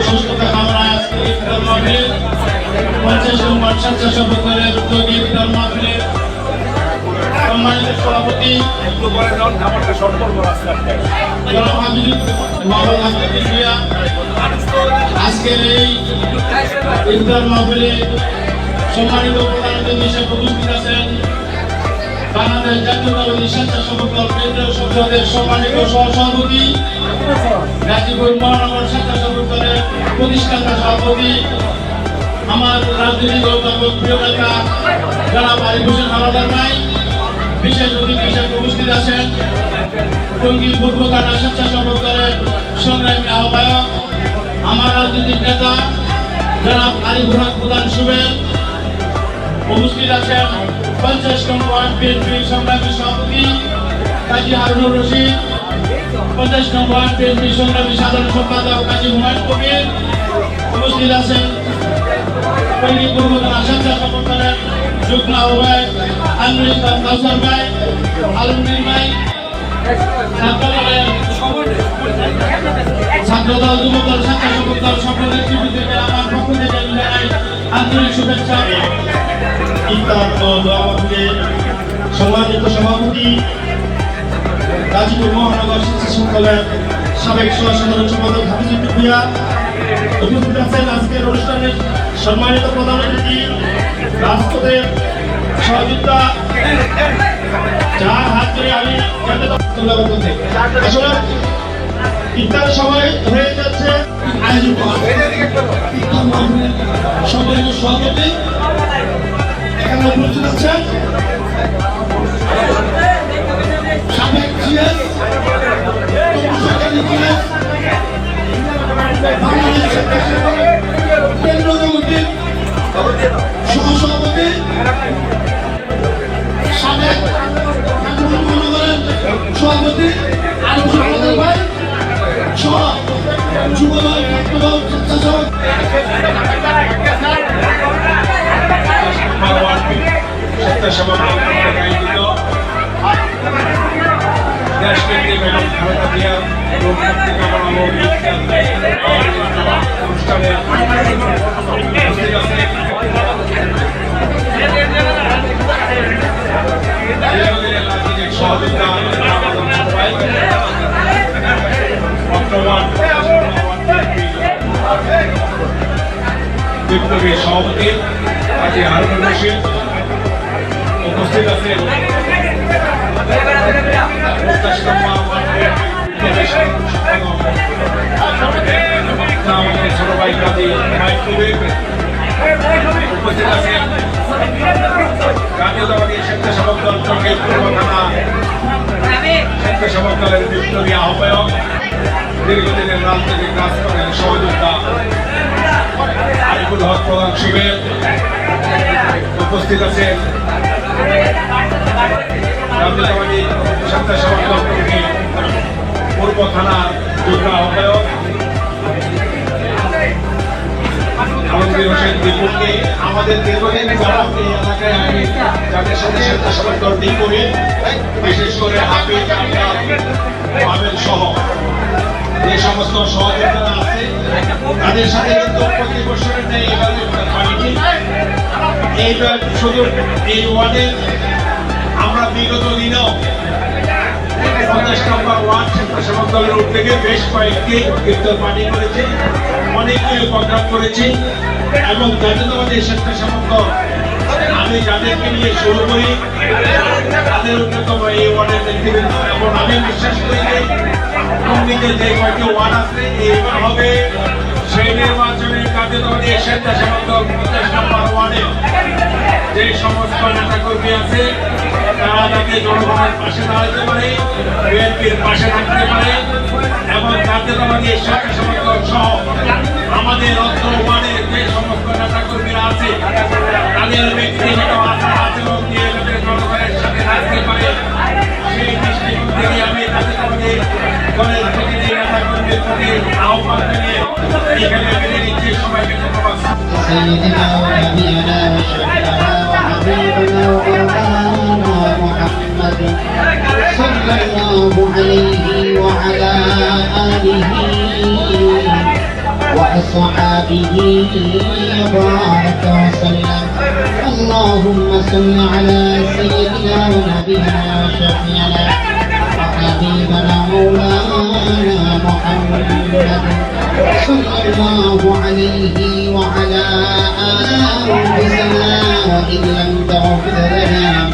সুস্থতা কামনায় আজকে ইফতার মাহফিল 50 নম্বর স্বেচ্ছাসেবকের উদ্যোগে ইফতার মাহফিলের সম্মানিত সভাপতি আজকের এই ইফতার মাহফিলে সম্মানিত প্রধান অতিথি হিসেবে উপস্থিত আছেন বাংলাদেশ জাতীয়তাবাদী স্বেচ্ছাসেবক দল কেন্দ্রীয় সংসদের সম্মানিত সহসভাপতি, গাজীপুর মহানগর স্বেচ্ছাসেবক দলের প্রতিষ্ঠাতা সভাপতি, আমার রাজনৈতিক দল প্রিয় নেতা জনাব আরিফ হোসেন হাওলাদার ভাই, বিশেষ অতিথি হিসেবে উপস্থিত আছেন টঙ্গী পূর্ব থানা স্বেচ্ছাসেবক দলের সংগ্রামী আহ্বায়ক, আমার রাজনৈতিক নেতা জনাব আরিফুল প্রধান সুবেল, উপস্থিত আছেন 50 নং ওয়ার্ড বিএনপি সংগ্রামী সভাপতি কাজী হারুনুর রশিদ, 50 নং ওয়ার্ড বিএনপি সংগ্রামী সাধারণ সম্পাদক কাজী হুমায়ুন কবির, উপস্থিত আছেন টঙ্গী পূর্ব থানা স্বেচ্ছাসেবক দলের যুগ্ম আহ্বায়ক আমিনুল ইসলাম কাউসার ভাই, আলমগীর ভাই, ছাত্রদল যুবদল স্বেচ্ছাসেবক দল সকল নেতৃবৃন্দকে আমার পক্ষ থেকে জানাই আন্তরিক শুভেচ্ছা। ইফতার ও দোয়া মাহফিলের সম্মানিত সভাপতি, গাজীপুর মহানগর স্বেচ্ছাসেবক দলের সাবেক সাধারণ সম্পাদক হাফিজুর ভূঁইয়া, উপস্থিত আছেন আজকের অনুষ্ঠানের সম্মানিত প্রধান অতিথি রাজপথের সহযোগিতা, যার হাত ধরে আমি আসলে ইফতারের সময় হয়ে যাচ্ছে। আয়োজন সম্মানিত সভাপতি এখানে উপস্থিত আছেন সাবেক জিএস বাংলাদেশ কেন্দ্র কমিটির সহসভাপতি, সাবেক মহানগরের সভাপতি আরিফ হাওলাদার ভাই সহ যুবদল ছাত্রদল স্বেচ্ছাসেবক স্বেচ্ছাসেবক দেশকেন্দ্রিক এবং খালেদা জিয়ার মুক্তি কামনা অনুষ্ঠানে উপস্থিত আছে রাজনৈতিক সহযোগিতা বর্তমান বিপ্লবী সভাপতি কাজী হারুনুর রশিদ, উপস্থিত আছেন আমাদের ছোট ভাই কাজী হুমায়ুন কবির, উপস্থিত আছেন জাতীয়তাবাদী স্বেচ্ছাসেবক দল টঙ্গী পূর্ব থানা স্বেচ্ছাসেবক দলের বিপ্লবী আহ্বায়ক, দীর্ঘদিনের রাজনৈতিক রাজকারণের সহযোগিতা আরিফুল হক প্রধান সুবেল, উপস্থিত আছেন জাতীয়তাবাদী স্বেচ্ছাসেবক দল টঙ্গী পূর্ব থানার যুগ্ম আহ্বায়ক আলমগীর হোসেন দীপুকে। আমাদের দীর্ঘদিন যাবত এই এলাকায় আমি যাদের সাথে স্বেচ্ছাসেবক দল ডিল করি, বিশেষ করে হাফিজ আবেদ সহ যে সমস্ত সহযোগিতা আছে তাদের সাথে কিন্তু প্রতি বছরের নেই এবার পাইনি। এইবার শুধু এই ওয়ার্ডের আমরা বিগত দিনেও 50 নম্বর ওয়ার্ড স্বেচ্ছাসেবক দলের উদ্যোগে বেশ কয়েকটি ইফতার পার্টি করেছি, অনেকগুলি প্রোগ্রাম করেছি এবং জাতীয়তাবাদী স্বেচ্ছাসেবক দল আমি যাদেরকে নিয়ে শুরু করি তাদের অন্যতম এই ওয়ার্ডের নেতৃবৃন্দ এবং আমি বিশ্বাস করি যে টঙ্গীতে যে কয়েকটি ওয়ার্ড আছে এইবার হবে সেই নির্বাচনে জাতীয়তাবাদী স্বেচ্ছাসেবক দল 50 নম্বর ওয়ার্ডে যে সমস্ত নেতাকর্মী আছে তারা যাতে জনগণের পাশে দাঁড়াতে পারে, বিএনপির পাশে থাকতে পারে এবং জাতীয়তাবাদী স্বেচ্ছাসেবক দল সহ আমাদের অত্র ওয়ার্ডের যে সমস্ত নেতাকর্মীরা আছে তাদের ব্যক্তিগত আচরণ দিয়ে যাতে জনগণের সাথে থাকতে পারে সেই দৃষ্টিকোণ থেকে আমি জাতীয়তাবাদী দলের প্রতিনিধি নেতাকর্মীর প্রতি আহ্বান জানিয়ে এখানে মেনে নিচ্ছি। সবাইকে ধন্যবাদ। سيدنا ونبينا وشفيعنا وحبيبنا ومولانا محمد صلى الله عليه وعلى آله وأصحابه وبارك وسلم. اللهم صل على سيدنا ونبينا وشفيعنا وحبيبنا مولانا محمد صلى الله عليه وعلى آله وسلم. وإن لم تغفر لنا